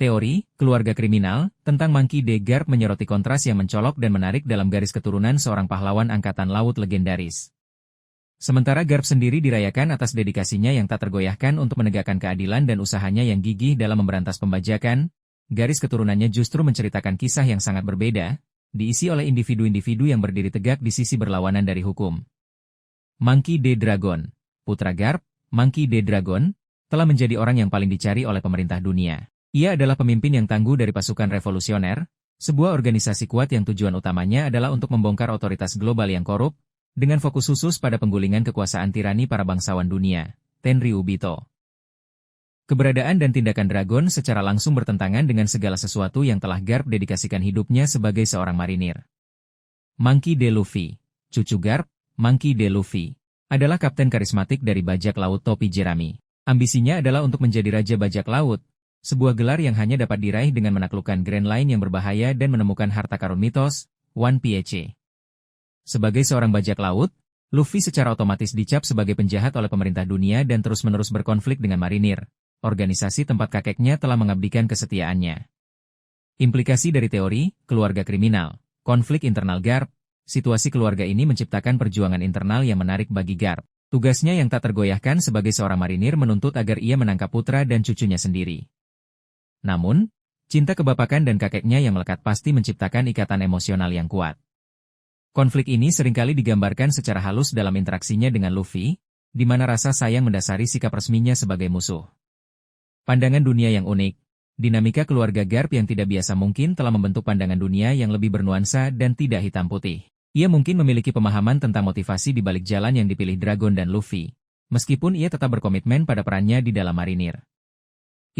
Teori, keluarga kriminal, tentang Monkey D. Garp menyoroti kontras yang mencolok dan menarik dalam garis keturunan seorang pahlawan angkatan laut legendaris. Sementara Garp sendiri dirayakan atas dedikasinya yang tak tergoyahkan untuk menegakkan keadilan dan usahanya yang gigih dalam memberantas pembajakan, garis keturunannya justru menceritakan kisah yang sangat berbeda, diisi oleh individu-individu yang berdiri tegak di sisi berlawanan dari hukum. Monkey D. Dragon, putra Garp, Monkey D. Dragon, telah menjadi orang yang paling dicari oleh pemerintah dunia. Ia adalah pemimpin yang tangguh dari pasukan revolusioner, sebuah organisasi kuat yang tujuan utamanya adalah untuk membongkar otoritas global yang korup, dengan fokus khusus pada penggulingan kekuasaan tirani para bangsawan dunia, Tenryubito. Keberadaan dan tindakan Dragon secara langsung bertentangan dengan segala sesuatu yang telah Garp dedikasikan hidupnya sebagai seorang marinir. Monkey D. Luffy, cucu Garp, Monkey D. Luffy, adalah kapten karismatik dari bajak laut topi jerami. Ambisinya adalah untuk menjadi raja bajak laut, sebuah gelar yang hanya dapat diraih dengan menaklukkan Grand Line yang berbahaya dan menemukan harta karun mitos, One Piece. Sebagai seorang bajak laut, Luffy secara otomatis dicap sebagai penjahat oleh pemerintah dunia dan terus-menerus berkonflik dengan marinir, organisasi tempat kakeknya telah mengabdikan kesetiaannya. Implikasi dari teori, keluarga kriminal, konflik internal Garp, situasi keluarga ini menciptakan perjuangan internal yang menarik bagi Garp. Tugasnya yang tak tergoyahkan sebagai seorang marinir menuntut agar ia menangkap putra dan cucunya sendiri. Namun, cinta kebapakan dan kakeknya yang melekat pasti menciptakan ikatan emosional yang kuat. Konflik ini seringkali digambarkan secara halus dalam interaksinya dengan Luffy, di mana rasa sayang mendasari sikap resminya sebagai musuh. Pandangan dunia yang unik, dinamika keluarga Garp yang tidak biasa mungkin telah membentuk pandangan dunia yang lebih bernuansa dan tidak hitam putih. Ia mungkin memiliki pemahaman tentang motivasi di balik jalan yang dipilih Dragon dan Luffy, meskipun ia tetap berkomitmen pada perannya di dalam marinir.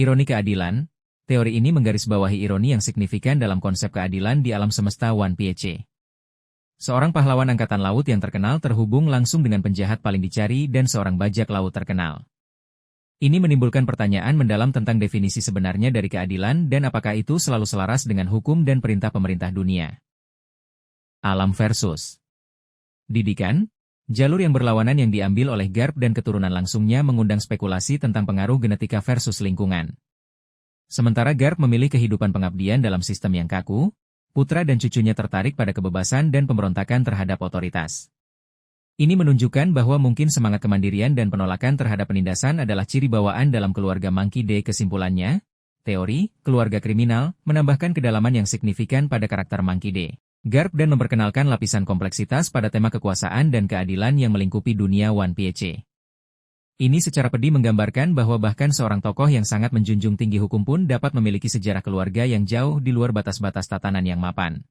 Ironi keadilan. Teori ini menggarisbawahi ironi yang signifikan dalam konsep keadilan di alam semesta One Piece. Seorang pahlawan angkatan laut yang terkenal terhubung langsung dengan penjahat paling dicari dan seorang bajak laut terkenal. Ini menimbulkan pertanyaan mendalam tentang definisi sebenarnya dari keadilan dan apakah itu selalu selaras dengan hukum dan perintah pemerintah dunia. Alam versus didikan. Jalur yang berlawanan yang diambil oleh Garp dan keturunan langsungnya mengundang spekulasi tentang pengaruh genetika versus lingkungan. Sementara Garp memilih kehidupan pengabdian dalam sistem yang kaku, putra dan cucunya tertarik pada kebebasan dan pemberontakan terhadap otoritas. Ini menunjukkan bahwa mungkin semangat kemandirian dan penolakan terhadap penindasan adalah ciri bawaan dalam keluarga Monkey D. Kesimpulannya, teori, keluarga kriminal, menambahkan kedalaman yang signifikan pada karakter Monkey D. Garp dan memperkenalkan lapisan kompleksitas pada tema kekuasaan dan keadilan yang melingkupi dunia One Piece. Ini secara pedih menggambarkan bahwa bahkan seorang tokoh yang sangat menjunjung tinggi hukum pun dapat memiliki sejarah keluarga yang jauh di luar batas-batas tatanan yang mapan.